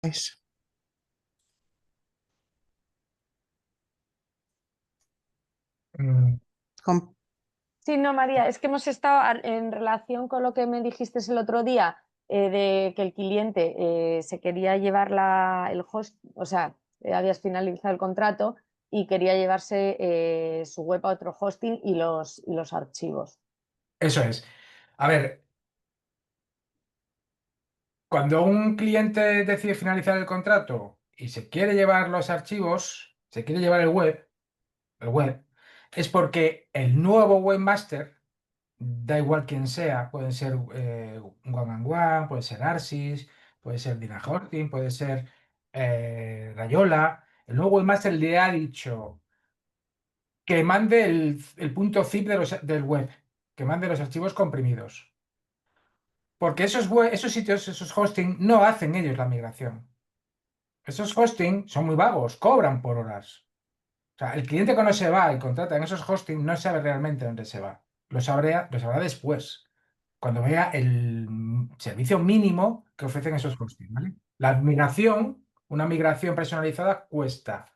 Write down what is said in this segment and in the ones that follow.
Es. Mm, Com- Sí, no, María, es que hemos estado en relación con lo que me dijiste el otro día, de que el cliente se quería llevar el host, o sea, habías finalizado el contrato y quería llevarse su web a otro hosting y los archivos. Eso es. A ver, cuando un cliente decide finalizar el contrato y se quiere llevar los archivos, se quiere llevar el web, es porque el nuevo webmaster, da igual quién sea, puede ser One and One, puede ser Arsys, puede ser Dina Hosting, puede ser Rayola. El nuevo webmaster le ha dicho que mande el punto zip del web, que mande los archivos comprimidos. Porque esos sitios, esos hosting, no hacen ellos la migración. Esos hosting son muy vagos, cobran por horas. O sea, el cliente cuando se va y contrata en esos hosting no sabe realmente dónde se va. Lo sabrá después, cuando vea el servicio mínimo que ofrecen esos hosting, ¿vale? La migración, una migración personalizada cuesta.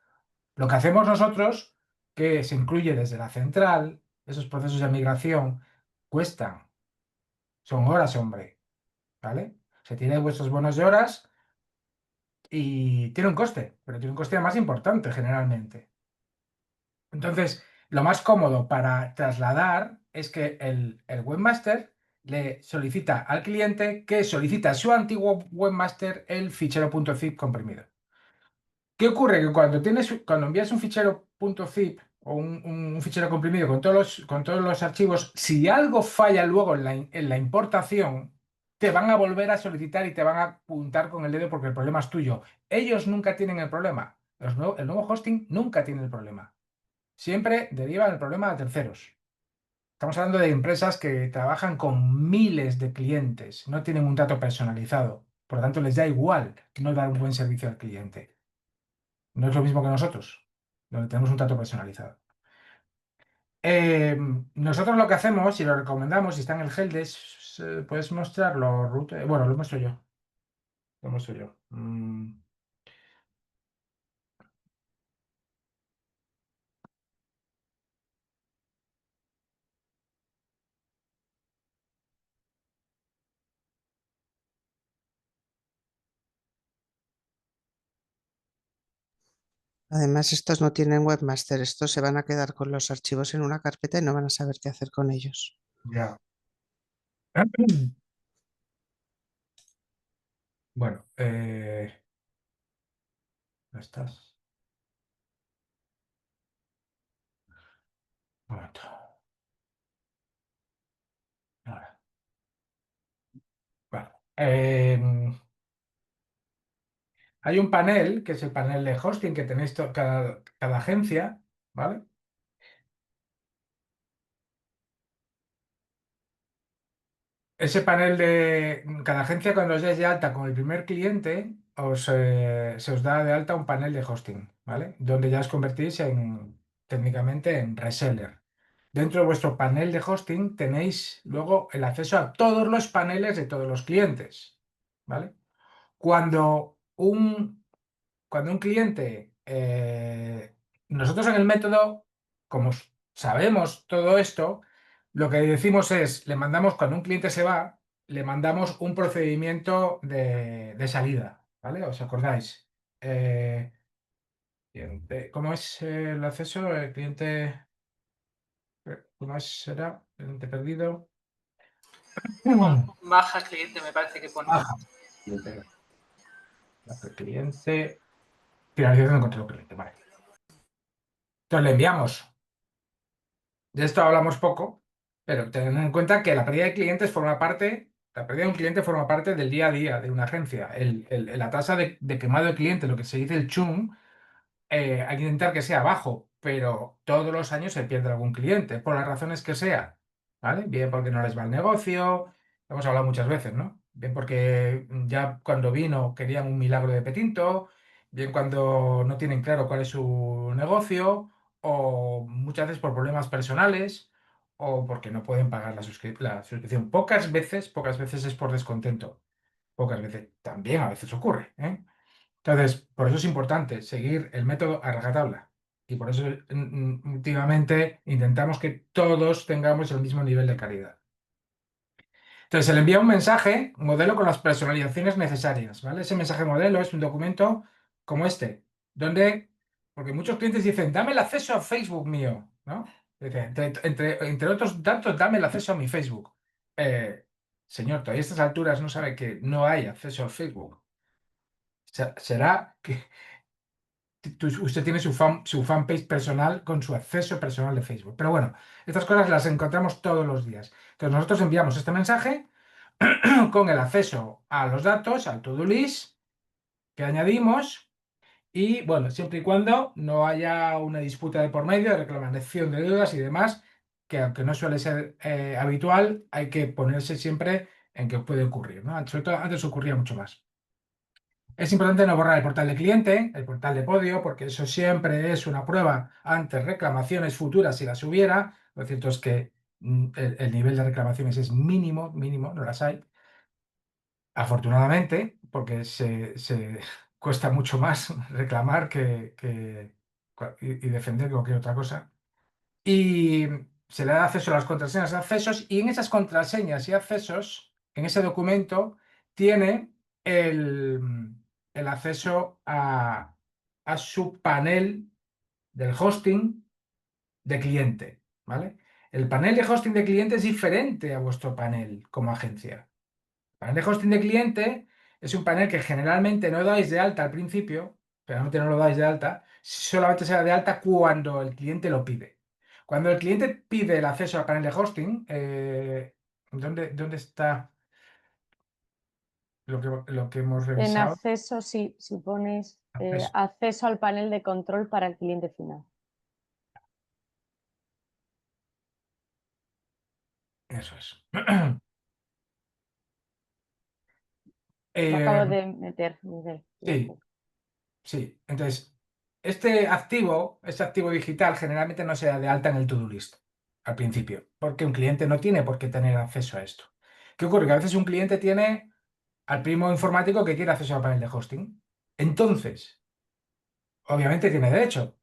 Lo que hacemos nosotros, que se incluye desde la central, esos procesos de migración, cuestan. Son horas, hombre, ¿vale? Se tiene vuestros bonos de horas y tiene un coste, pero tiene un coste más importante generalmente. Entonces, lo más cómodo para trasladar es que el webmaster le solicita al cliente que solicita a su antiguo webmaster el fichero .zip comprimido. ¿Qué ocurre? Que cuando envías un fichero .zip o un fichero comprimido con todos los archivos, si algo falla luego en la importación, te van a volver a solicitar y te van a apuntar con el dedo porque el problema es tuyo. Ellos nunca tienen el problema. El nuevo hosting nunca tiene el problema. Siempre derivan el problema a terceros. Estamos hablando de empresas que trabajan con miles de clientes, no tienen un trato personalizado. Por lo tanto, les da igual no dar un buen servicio al cliente. No es lo mismo que nosotros, donde tenemos un trato personalizado. Nosotros lo que hacemos y lo recomendamos, y está en el Heldes, puedes mostrarlo, Ruth. Bueno, lo muestro yo. Lo muestro yo. Además, estos no tienen webmaster, estos se van a quedar con los archivos en una carpeta y no van a saber qué hacer con ellos. Ya. Bueno, ¿dónde estás? Un momento. Ahora. Vale. Hay un panel, que es el panel de hosting que tenéis cada agencia, ¿vale? Ese panel de cada agencia, cuando os deis de alta con el primer cliente, se os da de alta un panel de hosting, ¿vale? Donde ya os convertís técnicamente en reseller. Dentro de vuestro panel de hosting tenéis luego el acceso a todos los paneles de todos los clientes, ¿vale? Cuando un cuando un cliente, nosotros en el método, como sabemos todo esto, lo que decimos es, le mandamos, cuando un cliente se va, le mandamos un procedimiento de salida, ¿vale? ¿Os acordáis? ¿Cómo es el acceso? El cliente, ¿cómo será? Cliente perdido. Baja cliente, me parece que pone. Baja. Cliente. Baja cliente. Finalización de control cliente, vale. Entonces le enviamos. De esto hablamos poco, pero tened en cuenta que la pérdida de un cliente forma parte del día a día de una agencia. La tasa de quemado de cliente, lo que se dice el churn, hay que intentar que sea bajo, pero todos los años se pierde algún cliente, por las razones que sea, ¿vale? Bien porque no les va el negocio, hemos hablado muchas veces, ¿no? Bien porque ya cuando vino querían un milagro de Petinto, bien cuando no tienen claro cuál es su negocio, o muchas veces por problemas personales, o porque no pueden pagar la suscripción. Pocas veces es por descontento, pocas veces, también a veces ocurre, ¿eh? Entonces, por eso es importante seguir el método a rajatabla. Y por eso últimamente intentamos que todos tengamos el mismo nivel de calidad. Entonces, se le envía un mensaje modelo con las personalizaciones necesarias, ¿vale? Ese mensaje modelo es un documento como este, donde, porque muchos clientes dicen, dame el acceso a Facebook mío, ¿no? Dice, entre otros datos, dame el acceso a mi Facebook. Señor, todavía a estas alturas no sabe que no hay acceso al Facebook. Será que usted tiene su fanpage personal con su acceso personal de Facebook. Pero bueno, estas cosas las encontramos todos los días. Entonces, nosotros enviamos este mensaje con el acceso a los datos, al to-do list que añadimos y, bueno, siempre y cuando no haya una disputa de por medio, de reclamación de deudas y demás, que aunque no suele ser habitual, hay que ponerse siempre en que puede ocurrir, ¿no? Sobre todo antes ocurría mucho más. Es importante no borrar el portal de cliente, el portal de podio, porque eso siempre es una prueba ante reclamaciones futuras si las hubiera. Lo cierto es que el nivel de reclamaciones es mínimo, no las hay. Afortunadamente, porque se cuesta mucho más reclamar y defender que cualquier otra cosa. Y se le da acceso a las contraseñas de accesos y en esas contraseñas y accesos, en ese documento, tiene el acceso a su panel del hosting de cliente, ¿vale? El panel de hosting de cliente es diferente a vuestro panel como agencia. El panel de hosting de cliente es un panel que generalmente no dais de alta al principio, generalmente no lo dais de alta, solamente se da de alta cuando el cliente lo pide. Cuando el cliente pide el acceso al panel de hosting, ¿dónde está lo que hemos En revisado? acceso, sí, si pones Acceso. acceso al panel de control para el cliente final. Eso es. Lo acabo Eh, de meter, Miguel. sí, sí. Entonces, este activo digital generalmente no se da de alta en el to-do list al principio, porque un cliente no tiene por qué tener acceso a esto. ¿Qué ocurre? Que a veces un cliente tiene al primo informático que quiere acceso al panel de hosting. Entonces, obviamente tiene derecho.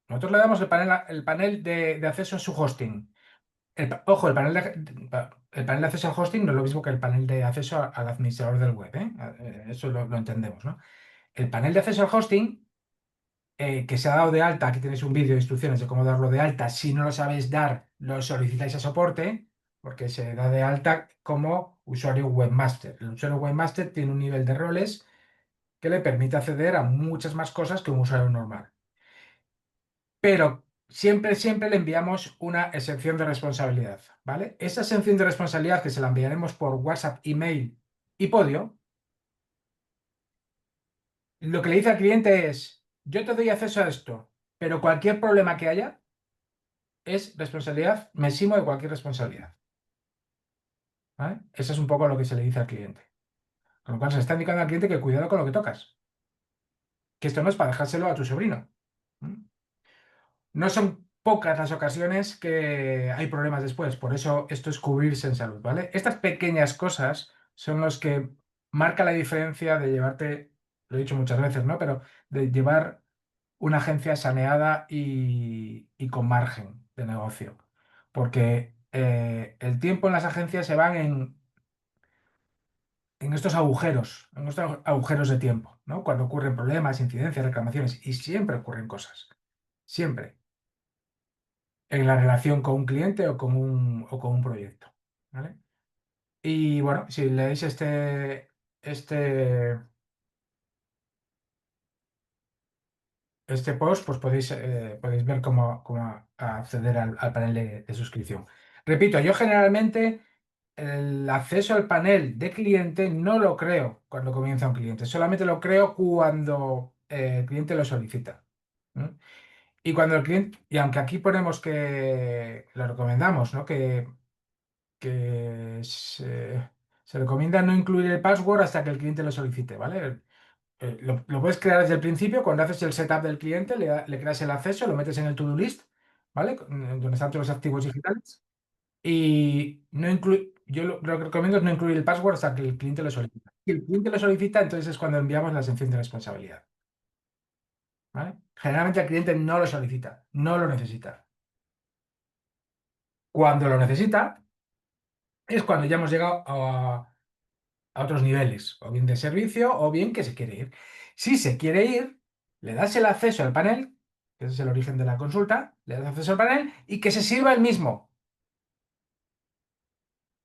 Nosotros le damos el panel de acceso a su hosting. Ojo, el panel de acceso al hosting no es lo mismo que el panel de acceso al administrador del web, ¿eh? Eso lo entendemos, ¿no? El panel de acceso al hosting, que se ha dado de alta, aquí tenéis un vídeo de instrucciones de cómo darlo de alta. Si no lo sabéis dar, lo solicitáis a soporte, porque se da de alta como usuario webmaster. El usuario webmaster tiene un nivel de roles que le permite acceder a muchas más cosas que un usuario normal. Pero siempre le enviamos una exención de responsabilidad, ¿vale? Esa exención de responsabilidad que se la enviaremos por WhatsApp, email y Podio, lo que le dice al cliente es, yo te doy acceso a esto, pero cualquier problema que haya es responsabilidad, me eximo de cualquier responsabilidad, ¿vale? Eso es un poco lo que se le dice al cliente. Con lo cual se está indicando al cliente que cuidado con lo que tocas, que esto no es para dejárselo a tu sobrino. No son pocas las ocasiones que hay problemas después, por eso esto es cubrirse en salud, ¿vale? Estas pequeñas cosas son los que marcan la diferencia de llevarte, lo he dicho muchas veces, ¿no? Pero de llevar una agencia saneada y con margen de negocio. Porque el tiempo en las agencias se van en estos agujeros de tiempo, ¿no? Cuando ocurren problemas, incidencias, reclamaciones, y siempre ocurren cosas. Siempre en la relación con un cliente o con un proyecto, ¿vale? Y bueno, si leéis este, este post, pues podéis ver cómo acceder al panel de suscripción. Repito, yo generalmente el acceso al panel de cliente no lo creo cuando comienza un cliente, solamente lo creo cuando el cliente lo solicita. ¿No? Y cuando el cliente, y aunque aquí ponemos que lo recomendamos, ¿no? Que se recomienda no incluir el password hasta que el cliente lo solicite, ¿vale? Lo puedes crear desde el principio, cuando haces el setup del cliente, le creas el acceso, lo metes en el to-do list, ¿vale? Donde están todos los activos digitales. Y yo lo que recomiendo es no incluir el password hasta que el cliente lo solicita. Si el cliente lo solicita, entonces es cuando enviamos la exención de responsabilidad. ¿vale? Generalmente el cliente no lo solicita, no lo necesita. Cuando lo necesita es cuando ya hemos llegado a otros niveles, o bien de servicio, o bien que se quiere ir. Si se quiere ir, le das el acceso al panel, que ese es el origen de la consulta, le das acceso al panel y que se sirva el mismo.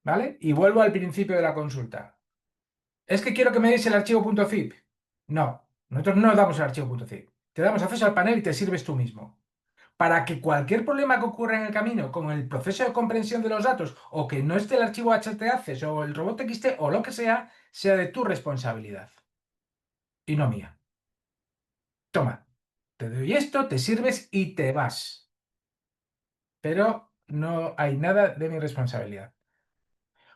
¿Vale? Y vuelvo al principio de la consulta. Es que quiero que me des el archivo .zip. No, nosotros no damos el archivo .zip. Te damos acceso al panel y te sirves tú mismo. Para que cualquier problema que ocurra en el camino con el proceso de comprensión de los datos o que no esté el archivo htaccess o el robot txt o lo que sea de tu responsabilidad y no mía. Toma, te doy esto, te sirves y te vas. Pero no hay nada de mi responsabilidad.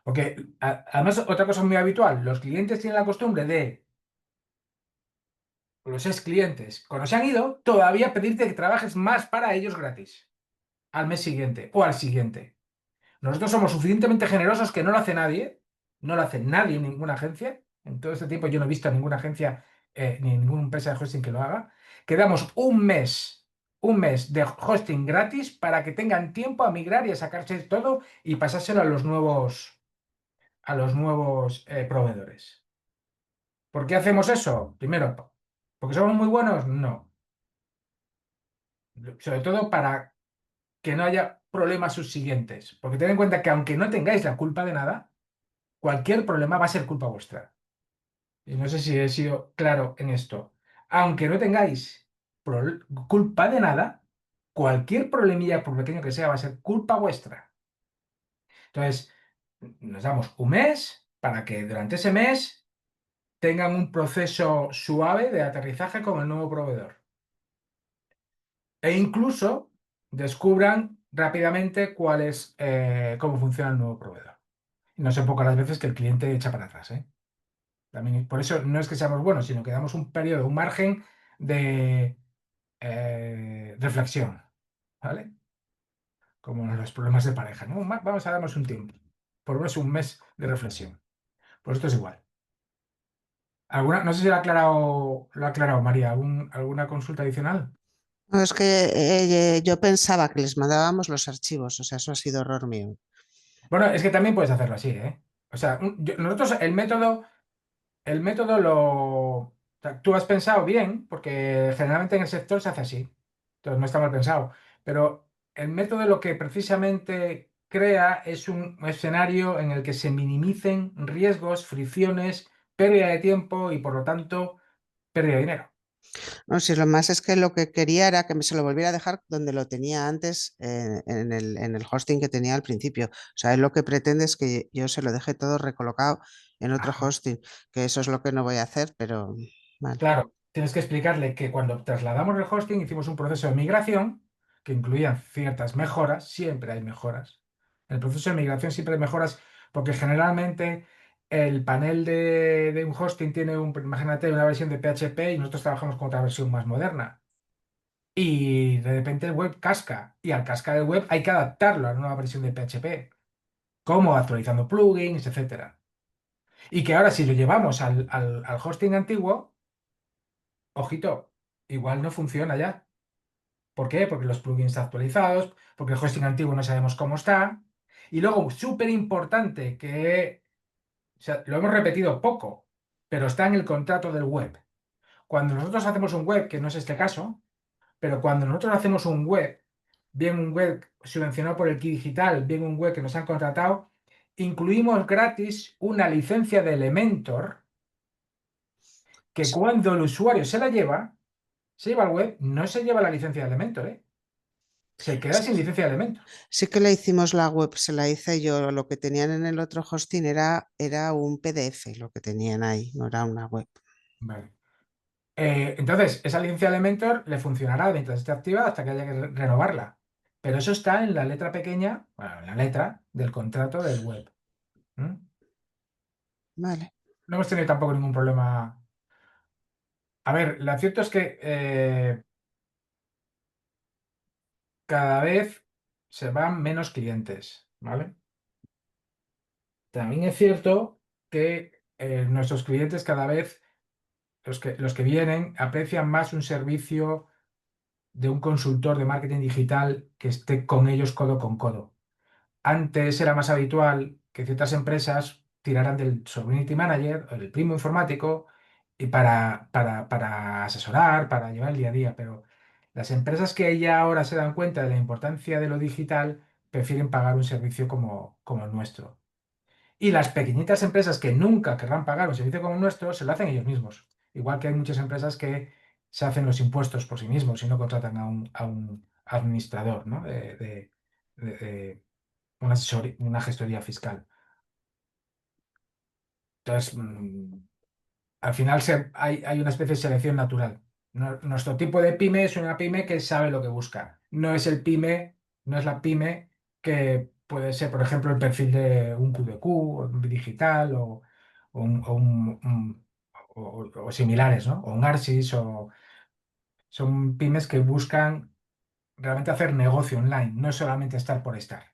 Porque además otra cosa muy habitual, los clientes tienen la costumbre de, los ex clientes, cuando se han ido, todavía pedirte que trabajes más para ellos gratis al mes siguiente o al siguiente. Nosotros somos suficientemente generosos que no lo hace nadie, no lo hace nadie en ninguna agencia. En todo este tiempo yo no he visto a ninguna agencia ni ninguna empresa de hosting que lo haga. Que damos un mes de hosting gratis para que tengan tiempo a migrar y a sacarse todo y pasárselo a los nuevos proveedores. ¿Por qué hacemos eso? Primero, ¿porque somos muy buenos? No. Sobre todo para que no haya problemas subsiguientes. Porque ten en cuenta que aunque no tengáis la culpa de nada, cualquier problema va a ser culpa vuestra. Y no sé si he sido claro en esto. Aunque no tengáis culpa de nada, cualquier problemilla, por pequeño que sea, va a ser culpa vuestra. Entonces, nos damos un mes para que durante ese mes tengan un proceso suave de aterrizaje con el nuevo proveedor. E incluso descubran rápidamente cómo funciona el nuevo proveedor. Y no son pocas las veces que el cliente echa para atrás, ¿eh? También, por eso no es que seamos buenos, sino que damos un periodo, un margen de reflexión, ¿vale? Como en los problemas de pareja, ¿no? Vamos a darnos un tiempo, por lo menos un mes de reflexión. Pues esto es igual. No sé si lo ha aclarado María, ¿alguna consulta adicional? No, es que yo pensaba que les mandábamos los archivos, o sea, eso ha sido error mío. Bueno, es que también puedes hacerlo así, ¿eh? O sea, nosotros el método o sea, tú has pensado bien, porque generalmente en el sector se hace así, entonces no está mal pensado, pero el método lo que precisamente crea es un escenario en el que se minimicen riesgos, fricciones, pérdida de tiempo y por lo tanto pérdida de dinero. No, si lo más es que lo que quería era que se lo volviera a dejar donde lo tenía antes, en el hosting que tenía al principio. O sea, él lo que pretende es que yo se lo deje todo recolocado en otro Ajá. hosting, que eso es lo que no voy a hacer, pero vale. Claro, tienes que explicarle que cuando trasladamos el hosting hicimos un proceso de migración que incluía ciertas mejoras, siempre hay mejoras. En el proceso de migración siempre hay mejoras porque generalmente el panel de un hosting tiene, imagínate, una versión de PHP y nosotros trabajamos con otra versión más moderna. Y de repente el web casca y al cascar el web hay que adaptarlo a la nueva versión de PHP, como actualizando plugins, etcétera. Y que ahora si lo llevamos al hosting antiguo, ojito, igual no funciona ya. ¿Por qué? Porque los plugins están actualizados, porque el hosting antiguo no sabemos cómo está. Y luego, súper importante, o sea, lo hemos repetido poco, pero está en el contrato del web. Cuando nosotros hacemos un web, que no es este caso, pero cuando nosotros hacemos un web, bien un web subvencionado por el Key Digital, bien un web que nos han contratado, incluimos gratis una licencia de Elementor que cuando el usuario se lleva al web, no se lleva la licencia de Elementor, ¿eh? Se queda sin licencia de Elementor. Sí que le hicimos la web, se la hice yo. Lo que tenían en el otro hosting era un PDF, lo que tenían ahí, no era una web. Vale. Entonces, esa licencia de Elementor le funcionará mientras esté activa hasta que haya que renovarla. Pero eso está en la letra pequeña, bueno, en la letra del contrato del web. ¿Mm? Vale. No hemos tenido tampoco ningún problema. A ver, lo cierto es que cada vez se van menos clientes, ¿vale? También es cierto que nuestros clientes cada vez los que vienen aprecian más un servicio de un consultor de marketing digital que esté con ellos codo con codo. Antes era más habitual que ciertas empresas tiraran del Community Manager o del primo informático y para asesorar, para llevar el día a día, pero las empresas que ya ahora se dan cuenta de la importancia de lo digital prefieren pagar un servicio como el nuestro. Y las pequeñitas empresas que nunca querrán pagar un servicio como el nuestro, se lo hacen ellos mismos. Igual que hay muchas empresas que se hacen los impuestos por sí mismos y no contratan a un administrador, ¿no? de una gestoría fiscal. Entonces, al final hay una especie de selección natural. Nuestro tipo de pyme es una pyme que sabe lo que busca. No es el pyme, no es la pyme que puede ser, por ejemplo, el perfil de un QDQ, o un digital o similares, ¿no? O un Arsis, son pymes que buscan realmente hacer negocio online, no es solamente estar por estar.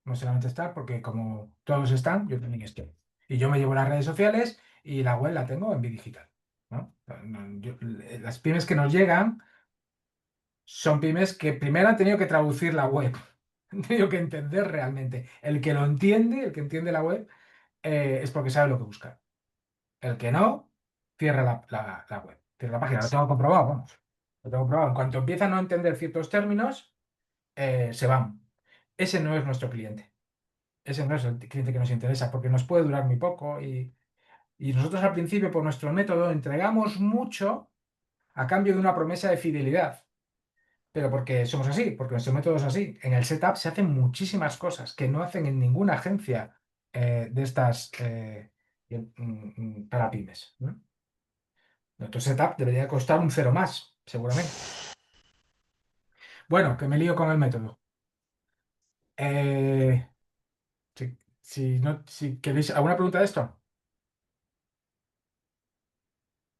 No solamente estar porque como todos están, yo también estoy. Y yo me llevo las redes sociales y la web la tengo en Bidigital, ¿no? Las pymes que nos llegan son pymes que primero han tenido que traducir la web, han tenido que entender realmente. El que lo entiende, el que entiende la web, es porque sabe lo que busca. El que no, cierra la web, cierra la página. Lo tengo comprobado, vamos. Lo tengo comprobado. En cuanto empiezan a no entender ciertos términos, se van. Ese no es nuestro cliente. Ese no es el cliente que nos interesa porque nos puede durar muy poco y nosotros al principio por nuestro método entregamos mucho a cambio de una promesa de fidelidad. Pero porque somos así, porque nuestro método es así. En el setup se hacen muchísimas cosas que no hacen en ninguna agencia de estas para pymes, ¿no? Nuestro setup debería costar un cero más, seguramente. Bueno, que me lío con el método. Si queréis alguna pregunta de esto.